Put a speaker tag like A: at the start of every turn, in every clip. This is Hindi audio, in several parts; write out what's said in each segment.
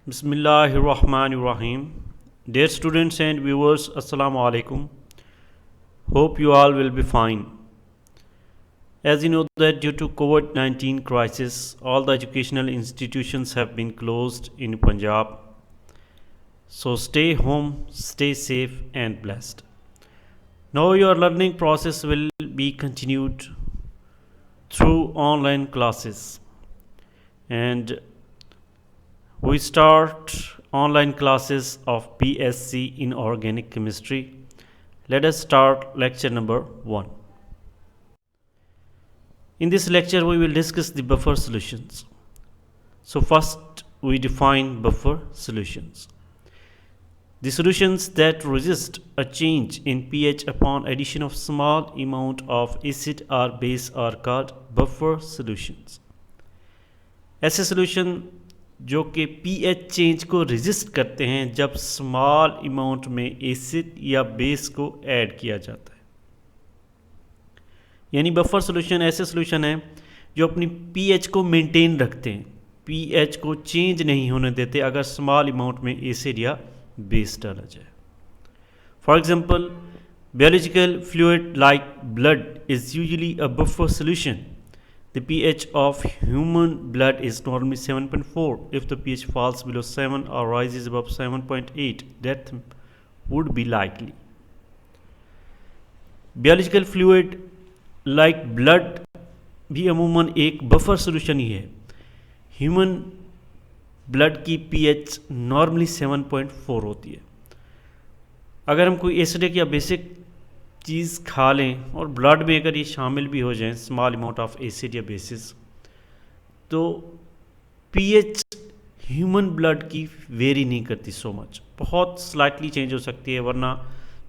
A: Bismillahirrahmanirrahim. Dear students and viewers, Assalamu alaikum. Hope you all will be fine. As you know that due to COVID-19 crisis, all the educational institutions have been closed in Punjab. So stay home, stay safe and blessed. Now your learning process will be continued through online classes. And we start online classes of BSc Inorganic Chemistry. Let us start lecture number 1. In this lecture, we will discuss the buffer solutions. So first, we define buffer solutions. The solutions that resist a change in pH upon addition of small amount of acid or base are called buffer solutions. ऐसे सॉल्यूशन जो कि pH चेंज को रेजिस्ट करते हैं जब स्मॉल अमाउंट में एसिड या बेस को ऐड किया जाता है, यानी बफर सॉल्यूशन ऐसे सॉल्यूशन हैं जो अपनी pH को मेंटेन रखते हैं, pH को चेंज नहीं होने देते अगर स्मॉल अमाउंट में एसिड या बेस डाला जाए. For example, biological fluid like blood is usually a buffer solution. The pH of human blood is normally 7.4. If the pH falls below 7 or rises above 7.8, death would be likely. Biological fluid like blood भी अमूमन एक बफर सॉल्यूशन ही है. ह्यूमन ब्लड की pH नॉर्मली 7.4 होती है. अगर हम कोई एसिडिक या बेसिक चीज़ खा लें और ब्लड में अगर ये शामिल भी हो जाएं, स्मॉल अमाउंट ऑफ एसिड या बेसिस, तो पीएच ह्यूमन ब्लड की वेरी नहीं करती सो मच, बहुत स्लाइटली चेंज हो सकती है, वरना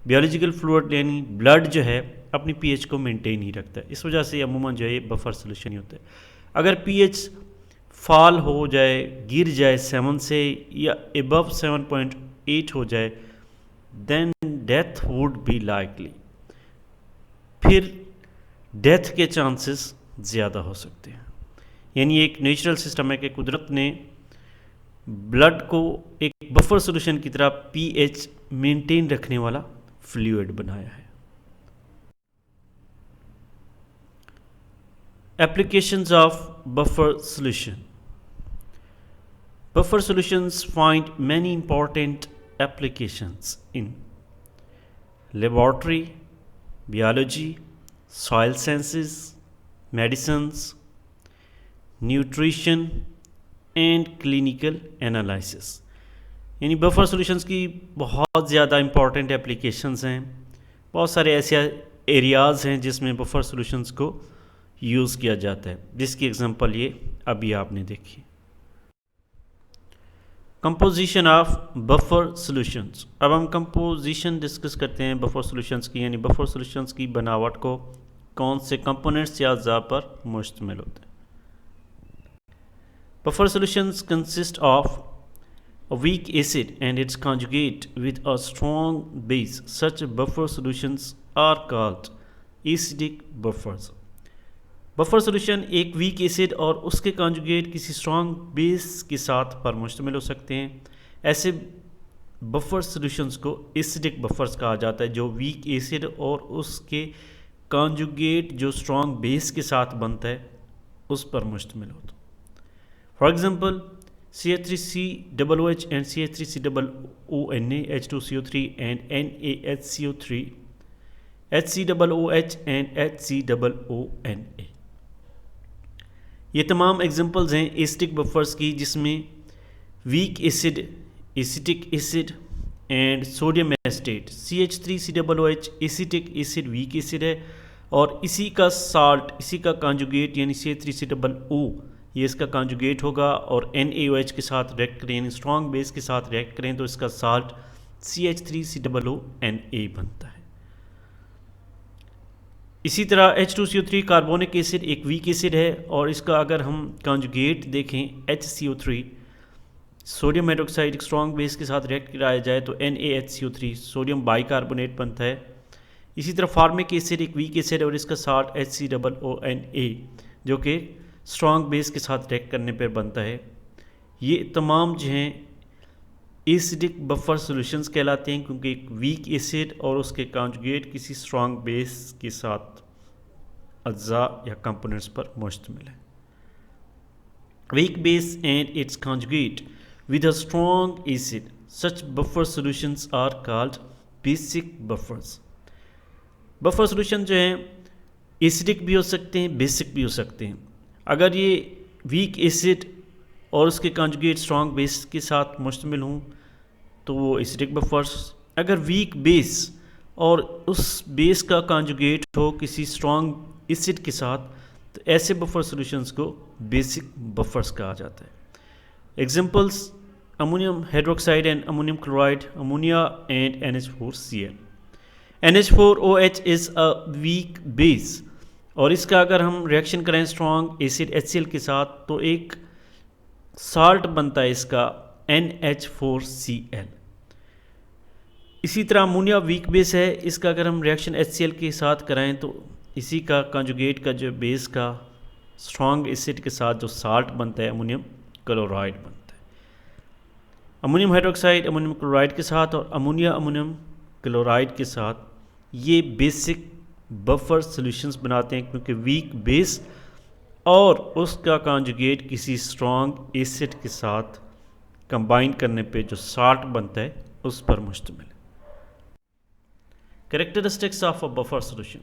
A: बायोलॉजिकल फ्लूइड यानी ब्लड जो है अपनी पीएच को मेंटेन ही रखता है. इस वजह से अमूमन जो है ये बफर सोल्यूशन ही होता है. अगर पीएच फॉल हो जाए, गिर जाए 7 से या अबव 7.8 हो जाए, then death would be likely, फिर डेथ के चांसेस ज़्यादा हो सकते हैं. यानी एक नेचुरल सिस्टम है कि कुदरत ने ब्लड को एक बफर सॉल्यूशन की तरह पीएच मेंटेन रखने वाला फ्लूइड बनाया है. Applications of buffer solution. Buffer solutions find many important applications in laboratory, biology, soil sciences, medicines, nutrition and clinical analysis. यानी बफर सॉल्यूशंस की बहुत ज़्यादा इंपॉर्टेंट एप्लीकेशंस हैं. बहुत सारे ऐसे एरियाज़ हैं जिसमें बफर सॉल्यूशंस को यूज़ किया जाता है, जिसकी एग्जांपल ये अभी आपने देखी. Composition of buffer solutions. अब हम कंपोजिशन डिस्कस करते हैं बफर सॉल्यूशंस की, यानी बफर सॉल्यूशंस की बनावट को कौन से कंपोनेंट्स या अज़ा पर मुश्तमिल होते हैं. Buffer solutions consist of a weak acid and its conjugate with a strong base. Such buffer solutions are called acidic buffers. Buffer solution एक वीक एसिड और उसके कॉन्जुगेट किसी स्ट्रॉन्ग बेस के साथ पर मुश्तमिल हो सकते हैं. ऐसे बफर सॉल्यूशंस को एसिडिक बफर्स कहा जाता है, जो वीक एसिड और उसके कॉन्जुगेट जो स्ट्रॉन्ग बेस के साथ बनता है उस पर मुश्तमिल होता है. For example, CH3COOH and CH3COONA, H2CO3 and NaHCO3, HCOOH and HCOONA. ये तमाम एग्जांपल्स हैं एसिडिक बफर्स की, जिसमें weak acid, acetic acid and sodium estate. CH3COOH acetic acid, weak acid है, और इसी का साल्ट, इसी का कॉन्जुगेट यानी CH3COO ये इसका कॉन्जुगेट होगा, और NaOH के साथ रिएक्ट करें यानी स्ट्रॉन्ग बेस के साथ रिएक्ट करें तो इसका साल्ट CH3COONA बनता है. इसी तरह H2CO3 कार्बोनिक एसिड एक वीक एसिड है, और इसका अगर हम कॉन्जुगेट देखें HCO3, सोडियम हाइड्रोक्साइड एक स्ट्रॉन्ग बेस के साथ रिएक्ट कराया जाए तो NaHCO3 सोडियम बाइकार्बोनेट बनता है. इसी तरह फार्मिक एसिड एक वीक एसिड है और इसका साल्ट HCOONA जो कि स्ट्रॉन्ग बेस के साथ रिएक्ट करने पर बनता है. ये तमाम जो हैं एसिडिक बफर सॉल्यूशंस कहलाते हैं, क्योंकि एक वीक एसिड और उसके कॉन्जुगेट किसी स्ट्रॉन्ग बेस के साथ अज्जा या कंपोनेंट्स पर मुश्तमिल है। Weak base and its conjugate with a strong acid, such buffer solutions are called basic buffers. Buffer solution जो हैं एसिडिक भी हो सकते हैं, बेसिक भी हो सकते हैं। अगर ये वीक एसिड और उसके कॉन्जुगेट स्ट्रॉन्ग बेस के साथ मुश्तमिल हों तो वो एसिडिक बफर्स। अगर वीक बेस और उस बेस का कॉन्जुगेट हो किसी स्ट्रॉन्ग एसिड के साथ तो ऐसे बफर सॉल्यूशंस को बेसिक बफर्स कहा जाता है। Examples ammonium hydroxide and ammonium chloride, ammonia and NH4Cl। NH4OH is a weak base और इसका अगर हम रिएक्शन करें स्ट्रॉन्ग एसिड HCl के साथ तो एक साल्ट बनता है इसका NH4Cl। इसी तरह अमोनिया वीक बेस है, इसका अगर हम रिएक्शन HCl के साथ कराएं तो इसी का कंजुगेट का जो बेस का स्ट्रॉन्ग एसिड के साथ जो साल्ट बनता है अमोनियम क्लोराइड बनता है। अमोनियम हाइड्रोक्साइड अमोनियम क्लोराइड के साथ और अमोनिया अमोनियम क्लोराइड के साथ ये बेसिक बफर सॉल्यूशंस बनाते हैं, क्योंकि वीक बेस और उसका कॉन्जुगेट किसी स्ट्रॉन्ग एसिड के साथ कंबाइन करने पे जो साल्ट बनता है उस पर मुश्तमिल है। Characteristics of a buffer solution.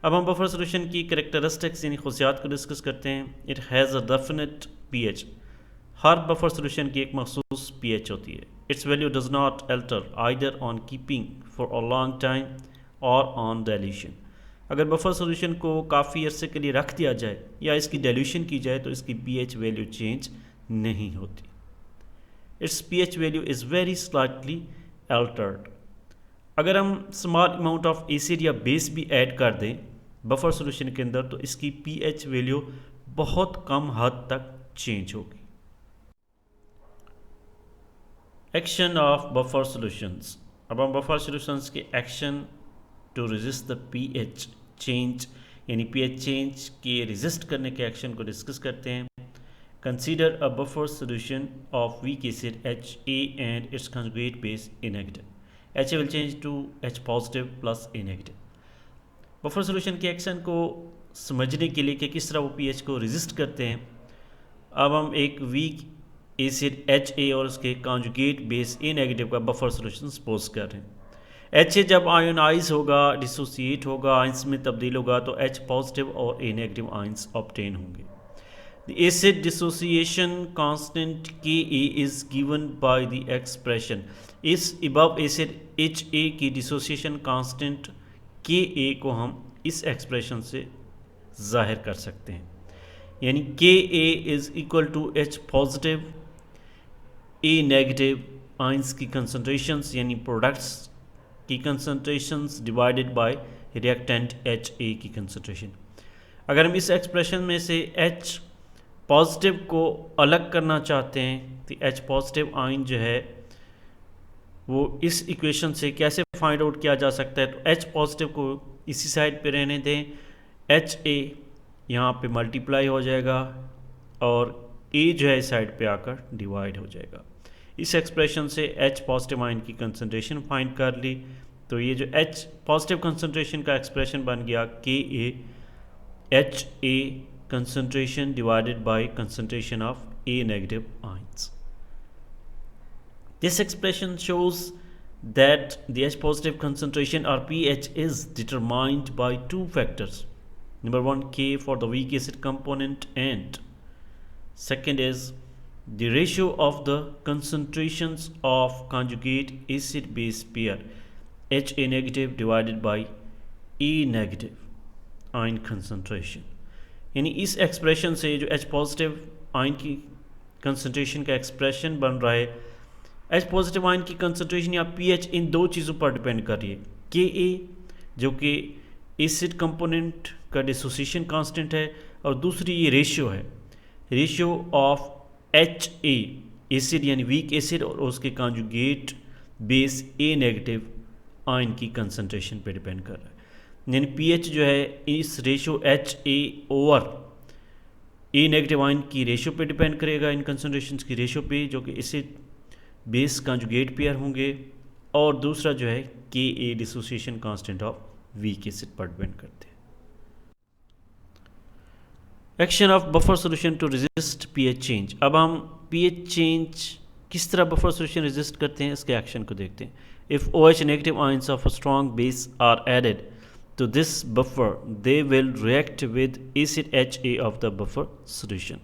A: अब हम बफर सॉल्यूशन की कैरेक्टरिस्टिक्स यानी खुसियात को डिस्कस करते हैं। It has a definite pH। Her buffer solution की एक मखसूस pH होती है। It's value does not alter either on keeping for a long time और ऑन डाइल्यूशन। अगर बफर सॉल्यूशन को काफ़ी अरसे के लिए रख दिया जाए या इसकी डाइल्यूशन की जाए तो इसकी pH वैल्यू चेंज नहीं होती। It's pH value is very slightly Altered. अगर हम स्मॉल अमाउंट ऑफ एसिड या बेस भी ऐड कर दें बफर सॉल्यूशन के अंदर तो इसकी pH वैल्यू बहुत कम हद तक चेंज होगी। Action of buffer solutions. अब हम बफर सॉल्यूशंस के action to resist the pH change यानी pH चेंज के रेजिस्ट करने के एक्शन को डिस्कस करते हैं। Consider a buffer solution of weak acid HA and its conjugate base A negative. HA will change to H positive plus A negative. Buffer solution के एक्शन को समझने के लिए कि किस तरह वो pH को रेजिस्ट करते हैं, अब हम एक वीक एसिड HA और उसके कॉन्जुगेट बेस A नेगेटिव का बफर सॉल्यूशन सपोज कर रहे हैं। HA जब आयोनाइज होगा, डिसोसिएट होगा, आयंस में तब्दील होगा तो H पॉजिटिव और A नेगेटिव आयंस ऑब्टेन होंगे। The acid dissociation constant Ka is given by the expression। इस above acid HA की dissociation constant Ka को हम इस एक्सप्रेशन से जाहिर कर सकते हैं, यानी Ka is equal to H positive A negative ions की कंसनट्रेशंस यानी प्रोडक्ट्स की कंसनट्रेशंस डिवाइडेड बाय रिएक्टेंट HA की कंसनट्रेशन। अगर हम इस एक्सप्रेशन में से H पॉजिटिव को अलग करना चाहते हैं तो H पॉजिटिव आयन जो है वो इस इक्वेशन से कैसे फाइंड आउट किया जा सकता है, तो H पॉजिटिव को इसी साइड पे रहने दें, HA यहाँ पे मल्टीप्लाई हो जाएगा और A जो है इस साइड पे आकर डिवाइड हो जाएगा। इस एक्सप्रेशन से H पॉजिटिव आयन की कंसंट्रेशन फाइंड कर ली, तो ये जो H पॉजिटिव कंसंट्रेशन का एक्सप्रेशन बन गया Ka HA concentration divided by concentration of A negative ions. This expression shows that the H positive concentration or pH is determined by two factors. Number one, K for the weak acid component, and second is the ratio of the concentrations of conjugate acid base pair HA negative divided by A negative ion concentration। यानी इस एक्सप्रेशन से जो H पॉजिटिव आयन की कंसंट्रेशन का एक्सप्रेशन बन रहा है, H पॉजिटिव आयन की कंसंट्रेशन या pH इन दो चीज़ों पर डिपेंड कर रही है। Ka जो कि एसिड कंपोनेंट का डिसोसिएशन कांस्टेंट है और दूसरी ये रेशियो है, रेशियो ऑफ HA एसिड यानी वीक एसिड और उसके conjugate base A negative ion की कंसंट्रेशन पे डिपेंड कर रहा है। यानी pH जो है इस ratio HA over A negative ion की रेशियो पे डिपेंड करेगा, इन कंसंट्रेशंस की रेशियो पे, जो कि एसिड बेस कंजुगेट पेयर होंगे, और दूसरा जो है K a dissociation constant of weak acid पर डिपेंड करते हैं। Action of buffer solution to resist pH change. अब हम पीएच चेंज किस तरह बफर सॉल्यूशन रेजिस्ट करते हैं, इसके एक्शन को देखते हैं। If OH negative ions of a strong base are added to this buffer, they will react with acid HA of the buffer solution।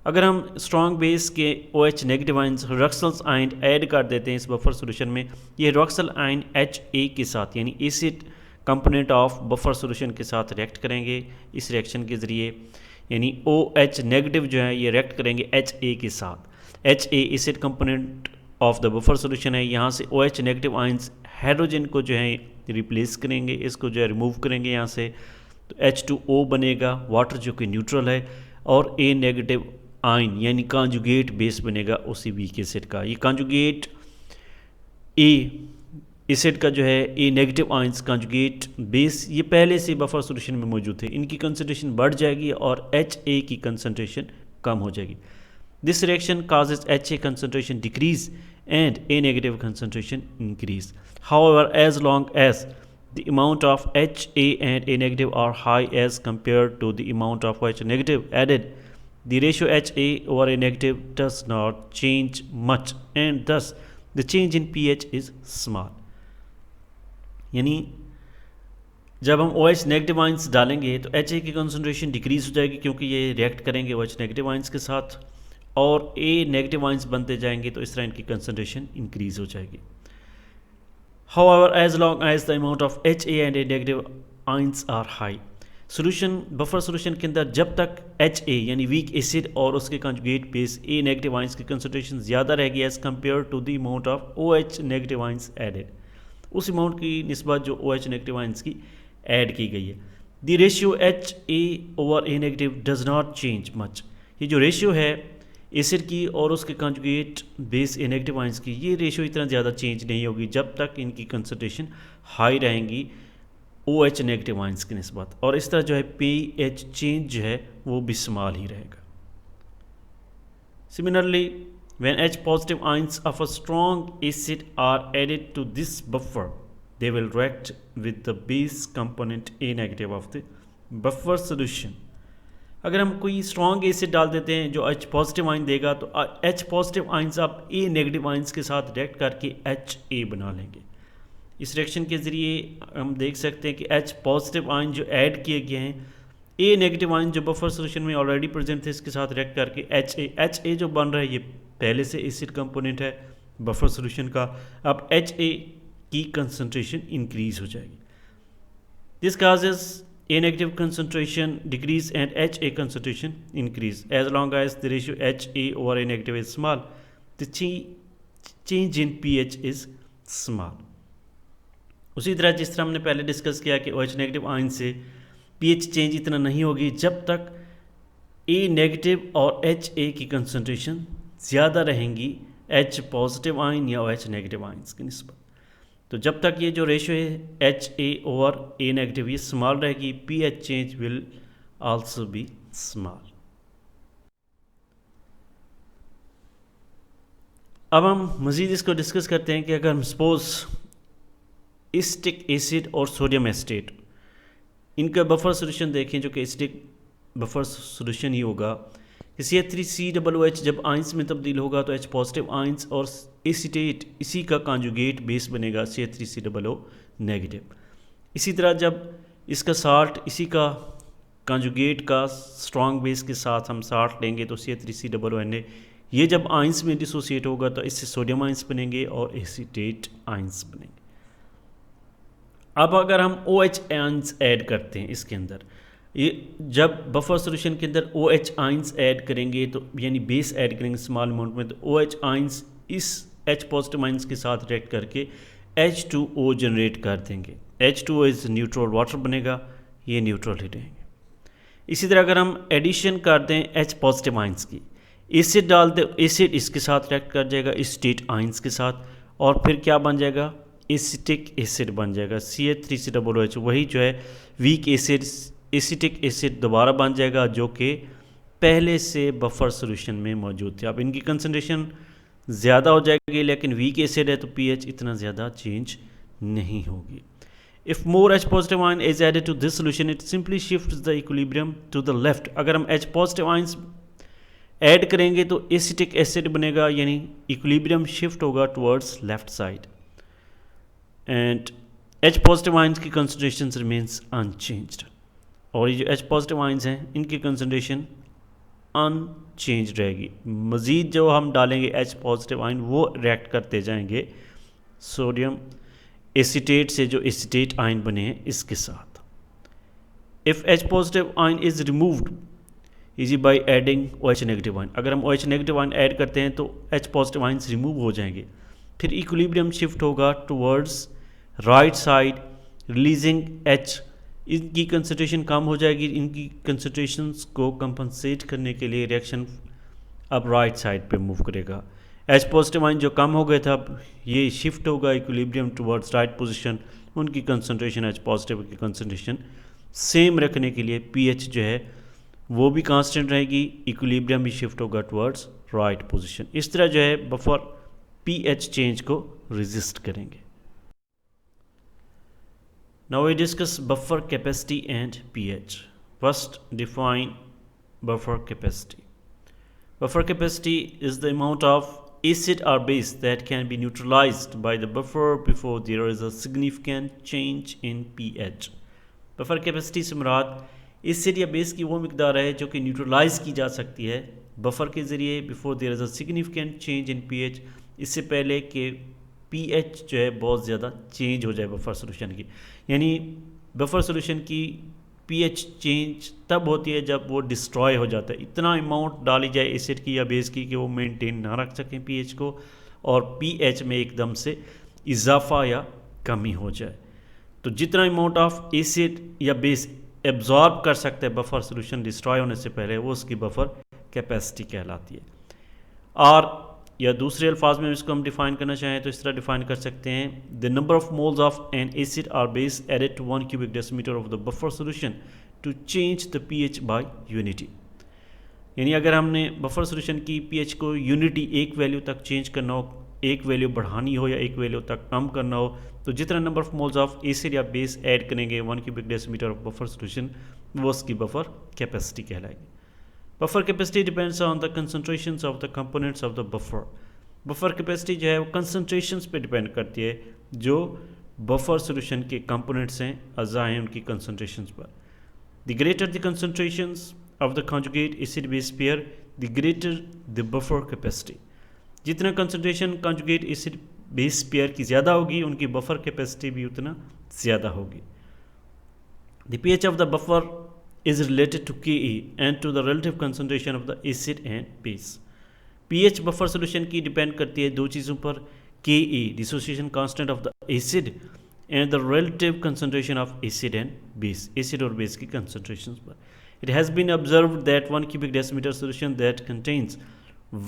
A: अगर हम स्ट्रॉन्ग बेस के OH negative ions hydroxyl ion add कर देते हैं इस बफर सॉल्यूशन में, ये रॉक्सल आयन HA के साथ यानी acid component of buffer solution के साथ रिएक्ट करेंगे। इस रिएक्शन के ज़रिए यानी OH नेगेटिव जो है ये रिएक्ट करेंगे HA के साथ। HA acid component of the buffer solution है, यहाँ से OH नेगेटिव आयंस हाइड्रोजन को जो है रिप्लेस करेंगे, इसको जो है रिमूव करेंगे यहाँ से, तो H2O बनेगा, वाटर जो कि न्यूट्रल है, और A नेगेटिव आयन यानी कॉन्जुगेट बेस बनेगा उसी वीक एसिड का। ये कॉन्जुगेट A एसिड का जो है A negative ions conjugate base ये पहले से बफर सॉल्यूशन में मौजूद थे, इनकी कंसंट्रेशन बढ़ जाएगी और HA की कंसंट्रेशन कम हो जाएगी। This reaction causes HA concentration decrease and A negative concentration increase. However, as long as the amount of HA and A negative are high as compared to the amount of OH negative added, the ratio HA over A negative does not change much, and thus the change in pH is small। यानी जब हम OH नेगेटिव आयंस डालेंगे तो HA की कंसंट्रेशन डिक्रीज हो जाएगी क्योंकि ये रिएक्ट करेंगे OH नेगेटिव आयंस के साथ, और A नेगेटिव आयंस बनते जाएंगे तो इस तरह इनकी कंसंट्रेशन इंक्रीज हो जाएगी। However, as long as the amount of HA and A negative ions are high, solution buffer solution के अंदर जब तक HA यानी वीक एसिड और उसके conjugate base A negative ions की कंसंट्रेशन ज़्यादा रहेगी as compare to the amount of OH negative ions added, उस अमाउंट की निस्बत जो OH नेगेटिव आयंस की ऐड की गई है। The ratio HA over A negative does not change much. ये जो रेशियो है एसिड की और उसके conjugate base A negative ions की, ये रेशियो इतना ज़्यादा चेंज नहीं होगी जब तक इनकी कंसंट्रेशन हाई रहेंगी OH नेगेटिव आयंस की निस्बत, और इस तरह जो है pH चेंज जो है वो भी स्मॉल ही रहेगा। Similarly when H positive ions of a strong acid are added to this buffer, they will react with the base component A negative of the buffer solution. अगर हम कोई स्ट्रॉन्ग एसिड डाल देते हैं जो H पॉजिटिव आयन देगा तो H पॉजिटिव आयंस आप A नेगेटिव आयंस के साथ रिएक्ट करके HA बना लेंगे। इस रिएक्शन के ज़रिए हम देख सकते हैं कि H पॉजिटिव आयन जो ऐड किए गए हैं A नेगेटिव आयन जो बफर सोल्यूशन में ऑलरेडी प्रेजेंट थे इसके साथ रिएक्ट करके HA जो बन रहा है ये पहले से एसिड कंपोनेंट है बफर सोल्यूशन का, अब HA की कंसंट्रेशन इंक्रीज हो जाएगी। This causes A negative concentration decrease and HA concentration increase. As long as the ratio HA over A negative is small, the change in pH is small. उसी तरह जिस तरह हमने पहले डिस्कस किया कि OH नेगेटिव आयन से pH चेंज इतना नहीं होगी जब तक A नेगेटिव और HA की कंसंट्रेशन ज़्यादा रहेंगी H पॉजिटिव आयन या OH नेगेटिव आयंस की निस्बत। तो जब तक ये जो रेशियो है HA ओवर A नेगेटिव ये स्मॉल रहेगी, pH change will also be small. अब हम मज़ीद इसको डिस्कस करते हैं कि अगर हम सपोज एसिटिक एसिड और सोडियम एसिटेट इनका बफर सोल्यूशन देखें जो कि एसिटिक बफर सोल्यूशन ही होगा कि CH3COOH जब आयंस में तब्दील होगा तो H पॉजिटिव आयंस और एसिटेट इसी का कॉन्जुगेट बेस बनेगा CH3COO नेगेटिव। इसी तरह जब इसका साल्ट इसी का कॉन्जुगेट का स्ट्रॉन्ग बेस के साथ हम साल्ट लेंगे तो CH3COONA ये जब आयंस में डिसोसिएट होगा तो इससे सोडियम आयंस बनेंगे और एसिटेट आयंस बनेंगे। अब अगर हम OH आयंस ऐड करते हैं इसके अंदर, ये जब बफर सोल्यूशन के अंदर OH आयंस ऐड करेंगे तो यानी बेस ऐड करेंगे स्मॉल अमाउंट में, तो OH आयंस इस H पॉजिटिव आयंस के साथ रिएक्ट करके H2O जनरेट कर देंगे। H2O इज न्यूट्रल वाटर बनेगा, ये न्यूट्रल ही रहेंगे। इसी तरह अगर हम एडिशन कर दें H पॉजिटिव आयंस की, एसिड डाल दें, एसिड इसके साथ रिएक्ट कर जाएगा एसिटेट आयंस के साथ और फिर क्या बन जाएगा एसिटिक एसिड बन जाएगा CH3COOH, वही जो है वीक एसिड एसिटिक एसिड दोबारा बन जाएगा जो कि पहले से बफर सॉल्यूशन में मौजूद थे। अब इनकी कंसंट्रेशन ज़्यादा हो जाएगी, लेकिन वीक एसिड है तो पीएच इतना ज़्यादा चेंज नहीं होगी। If more H positive ion is added to this solution it simply shifts the equilibrium to the left. अगर हम H पॉजिटिव आयंस ऐड करेंगे तो एसिटिक एसिड बनेगा, यानी इक्विलिब्रियम शिफ्ट होगा towards left side and H positive ions की कंसंट्रेशन रिमेन्स अनचेंज्ड। और ये जो H पॉजिटिव आयंस हैं इनकी कंसंट्रेशन अनचेंज रहेगी। मज़ीद जो हम डालेंगे H पॉजिटिव आयन वो रिएक्ट करते जाएंगे सोडियम एसीटेट से, जो एसीटेट आयन बने हैं इसके साथ। If H positive ion is removed easy by adding OH negative ion. अगर हम OH नेगेटिव आयन ऐड करते हैं तो H पॉजिटिव आयन्स रिमूव हो जाएंगे, फिर इक्विलिब्रियम शिफ्ट होगा towards right side releasing H। इनकी कंसंट्रेशन कम हो जाएगी, इनकी कंसंट्रेशंस को कंपनसेट करने के लिए रिएक्शन अब राइट साइड पे मूव करेगा। H पॉजिटिव आयन जो कम हो गए था अब ये शिफ्ट होगा इक्विलिब्रियम टुवर्ड्स राइट पोजीशन। उनकी कंसंट्रेशन H पॉजिटिव की कंसंट्रेशन सेम रखने के लिए pH जो है वो भी कांस्टेंट रहेगी, इक्विलिब्रियम भी शिफ्ट होगा टुवर्ड्स राइट पोजीशन। इस तरह जो है बफर pH चेंज को रेजिस्ट करेंगे। Now we discuss buffer capacity and pH. First, define buffer capacity. Buffer capacity is the amount of acid or base that can be neutralized by the buffer before there is a significant change in pH. Buffer capacity से मुराद एसिड या बेस की वो मिकदार है जो कि न्यूट्रलाइज की जा सकती है बफर के ज़रिए before there is a significant change in pH, इससे पहले कि पीएच जो है बहुत ज़्यादा चेंज हो जाए बफर सोल्यूशन की। यानी बफर सोल्यूशन की पीएच चेंज तब होती है जब वो डिस्ट्रॉय हो जाता है, इतना अमाउंट डाली जाए एसिड की या बेस की कि वो मेंटेन ना रख सकें पीएच को और पीएच में एकदम से इजाफा या कमी हो जाए। तो जितना अमाउंट ऑफ एसिड या बेस एब्जॉर्ब कर सकते हैं बफर सोल्यूशन डिस्ट्रॉय होने से पहले, वो उसकी बफर कैपेसिटी कहलाती है। और या दूसरे अल्फाज में इसको हम डिफाइन करना चाहें तो इस तरह डिफाइन कर सकते हैं, the number of moles of an acid or base added to 1 cubic decimeter of the buffer solution to change the pH by unity. यानी अगर हमने बफर सोल्यूशन की पीएच को यूनिटी एक वैल्यू तक चेंज करना हो, एक वैल्यू बढ़ानी हो या एक वैल्यू तक कम करना हो, तो जितना number of moles of acid या बेस ऐड करेंगे 1 cubic decimeter of buffer solution, वो उसकी बफर कैपेसिटी कहलाएगी। Buffer capacity depends on the concentrations of the components of the buffer. Buffer capacity जो है वो कंसंट्रेशंस पे डिपेंड करती है, जो बफर सोल्यूशन के कंपोनेंट्स हैं, अज़ा हैं, उनकी कंसंट्रेशंस पर। The greater the concentrations of the conjugate acid base pair the greater the buffer capacity. जितना concentration conjugate acid base pair की ज़्यादा होगी उनकी बफर कैपेसिटी भी उतना ज़्यादा होगी। The pH of the buffer is related to Ke and to the relative concentration of the acid and base. pH buffer solution की डिपेंड करती है दो चीज़ों पर, Ke dissociation constant of the acid and the relative concentration of acid and base, acid और बेस की कंसंट्रेशन पर। It has been observed that 1 cubic decimeter solution that contains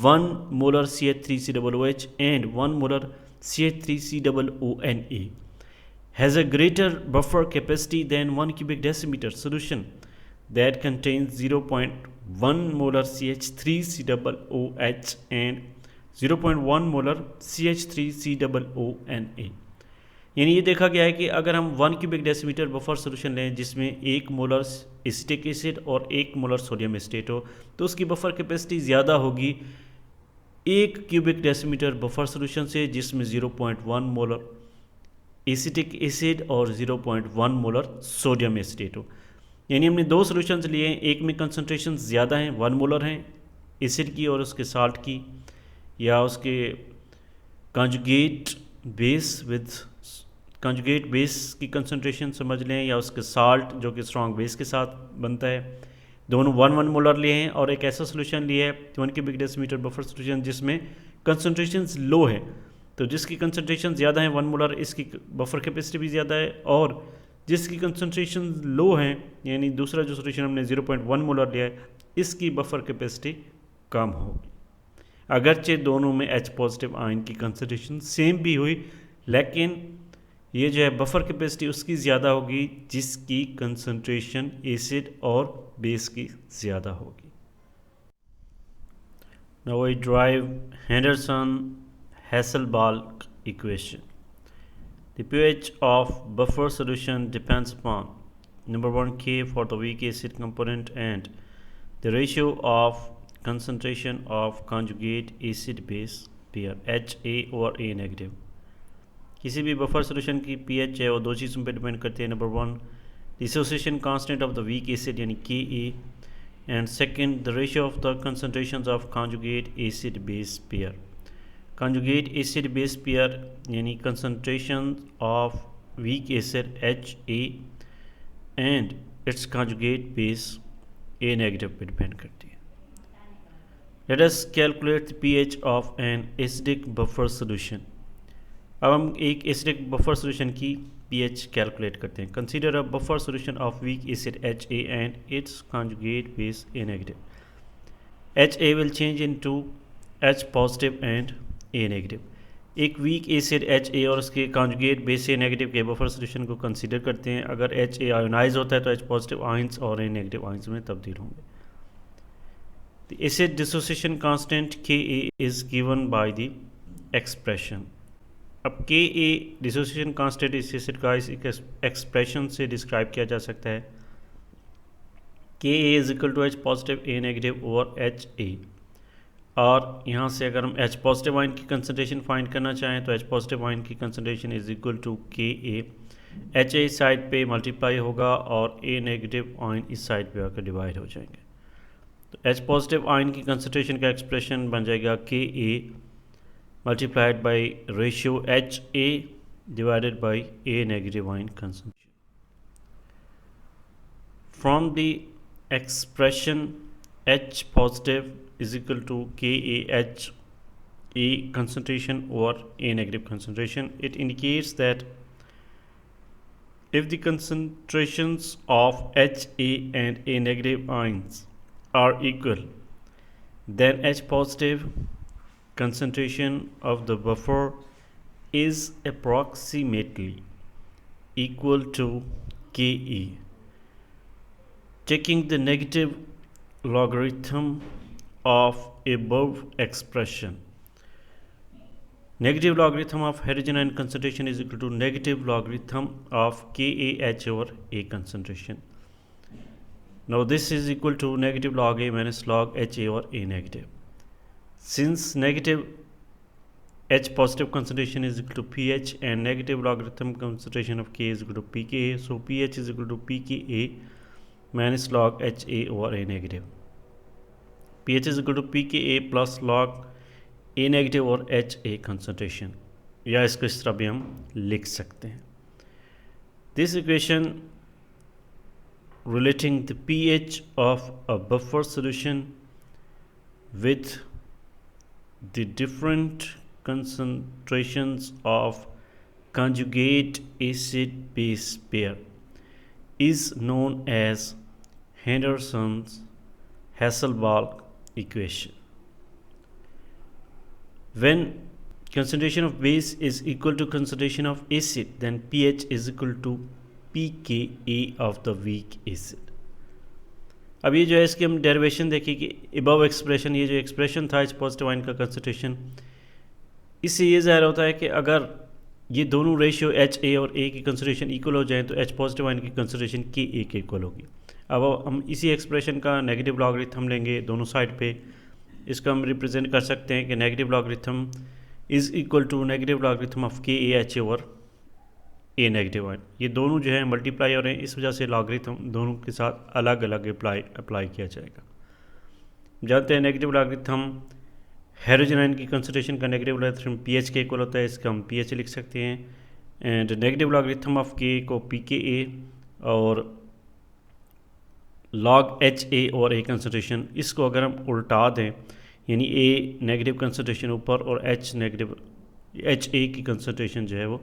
A: 1 molar CH3COOH and 1 molar CH3COONA has a greater buffer capacity than 1 cubic decimeter solution that contains 0.1 molar CH3COOH and 0.1 molar CH3COONA। यानी ये देखा गया है कि अगर हम 1 cubic decimeter बफर सोल्यूशन लें जिसमें 1 मोलर एसिटिक एसिड और 1 मोलर सोडियम एसिटेट हो, तो उसकी बफर कैपेसिटी ज़्यादा होगी 1 cubic decimeter बफर सोल्यूशन से जिसमें 0.1 मोलर एसिटिक एसिड और 0.1 मोलर सोडियम एसिटेट हो। यानी हमने दो सॉल्यूशंस लिए हैं, एक में कंसंट्रेशन ज़्यादा हैं, 1 मोलर हैं एसिड की और उसके साल्ट की, या उसके कॉन्जुगेट बेस की कंसंट्रेशन समझ लें, या उसके साल्ट जो कि स्ट्रॉन्ग बेस के साथ बनता है, दोनों 1 मोलर लिए हैं। और एक ऐसा सोल्यूशन लिया है 1 cubic decimeter बफर सोल्यूशन जिसमें कंसंट्रेशन लो है, तो जिसकी कंसंट्रेशन ज़्यादा है 1 मोलर, इसकी बफर कैपेसिटी भी ज़्यादा है, और जिसकी कंसंट्रेशन लो है यानी दूसरा जो सोल्यूशन हमने 0.1 मोलर लिया है, इसकी बफर कैपेसिटी कम होगी। अगरचे दोनों में H पॉजिटिव आयन की कंसंट्रेशन सेम भी हुई, लेकिन ये जो है बफर कैपेसिटी उसकी ज़्यादा होगी जिसकी कंसंट्रेशन एसिड और बेस की ज़्यादा होगी। Now we derive Henderson-Hasselbalch equation. The pH of buffer solution depends upon number 1 K for the weak acid component and the ratio of concentration of conjugate acid base pair HA और A नेगेटिव. किसी भी बफर सोल्यूशन की pH है वो दो चीज़ों पर डिपेंड करती है. Number 1 dissociation constant of the weak acid यानी Ka and second the ratio of the concentrations of conjugate acid base pair. Conjugate acid base pair यानी concentration of weak acid HA and its conjugate base A negative पे डिपेंड करती है. Let us calculate the pH of an acidic buffer solution. अब हम एक एसिडिक बफर सोल्यूशन की pH कैलकुलेट करते हैं. Consider a buffer solution of weak acid HA and its conjugate base A negative. HA will change into H positive and A negative. एक वीक एसिड HA और उसके कॉन्जुगेट बेस A नेगेटिव के बफर सोल्यूशन को कंसीडर करते हैं. अगर HA आयोनाइज होता है तो H पॉजिटिव आयंस और A नेगेटिव आयंस में तब्दील होंगे. The acid dissociation constant Ka is given by the expression. अब Ka डिसोसिएशन कांस्टेंट इस एसिड का इस एक्सप्रेशन से डिस्क्राइब किया जा सकता है. Ka is equal to H positive A negative over HA. और यहाँ से अगर हम H पॉजिटिव आयन की कंसनट्रेशन फाइंड करना चाहें तो H पॉजिटिव आयन की concentration is equal to Ka. HA इस साइड पे मल्टीप्लाई होगा और A नेगेटिव आयन इस साइड पे आकर डिवाइड हो जाएंगे. तो H पॉजिटिव आयन की कंसनट्रेशन का एक्सप्रेशन बन जाएगा Ka multiplied by ratio HA divided by A negative ion concentration. From the expression H positive is equal to KaH A concentration or A negative concentration, it indicates that if the concentrations of HA and A negative ions are equal, then H positive concentration of the buffer is approximately equal to Ka. Taking the negative logarithm of above expression, negative logarithm of hydrogen ion concentration is equal to negative logarithm of KaH over A concentration. Now this is equal to negative log A minus log HA over A negative. Since negative H positive concentration is equal to pH and negative logarithm concentration of K is equal to pKa, so pH is equal to pKa minus log HA over A negative. pH is equal to pKa plus log A negative over HA concentration. या इसको इस तरह भी हम लिख सकते हैं. This equation relating the pH of a buffer solution with the different concentrations of conjugate acid base pair is known as Henderson-Hasselbalch equation. When concentration of base is equal to concentration of acid, then pH is equal to pKa of the weak acid. अब ये जो है इसकी हम डेरिवेशन देखिए कि अबव एक्सप्रेशन, ये जो एक्सप्रेशन था H पॉजिटिव आयन का कंसंट्रेशन, इससे ये ज़ाहिर होता है कि अगर ये दोनों रेशियो HA और A की कंसंट्रेशन इक्वल हो जाएं तो H पॉजिटिव आयन की कंसंट्रेशन Ka के इक्वल होगी. अब हम इसी एक्सप्रेशन का नेगेटिव लॉगरिथम लेंगे दोनों साइड पे. इसको हम रिप्रेजेंट कर सकते हैं कि negative logarithm is equal to negative logarithm of KaH over A negative ion. ये दोनों जो है मल्टीप्लाई हो रहे हैं, इस वजह से लॉगरिथम दोनों के साथ अलग अलग अप्लाई किया जाएगा. जानते हैं नेगेटिव लॉगरिथम हाइड्रोजन आयन की कंसंट्रेशन का नेगेटिव लॉगरिथम pH के इक्वल होता है, इसका हम pH लिख सकते हैं. And negative logarithm of K को pKa और log HA और A कंसंट्रेशन, इसको अगर हम उल्टा दें यानी A नेगेटिव कंसंट्रेशन ऊपर और HA की कंसंट्रेशन जो है वो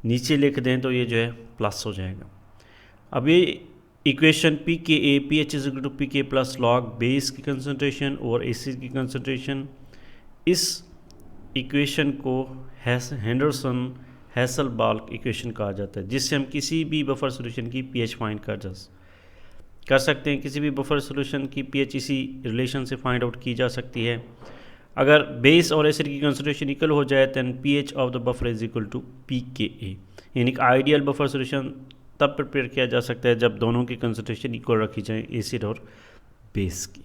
A: नीचे लिख दें तो ये जो है प्लस हो जाएगा. अब ये equation pKa pH is equal to pK plus log base की कंसंट्रेशन और एसिड की कंसंट्रेशन, इस इक्वेशन को हेंडरसन हैसलबाल्क इक्वेशन कहा जाता है, जिससे हम किसी भी बफर सॉल्यूशन की pH फाइंड कर सकते हैं. किसी भी बफर सॉल्यूशन की pH इसी रिलेशन से फाइंड आउट की जा सकती है. अगर बेस और एसिड की कंसंट्रेशन इक्वल हो जाए then pH of the buffer is equal to pKa। यानी कि आइडियल बफर सॉल्यूशन तब प्रिपेयर किया जा सकता है जब दोनों की कंसंट्रेशन इक्वल रखी जाए एसिड और बेस की।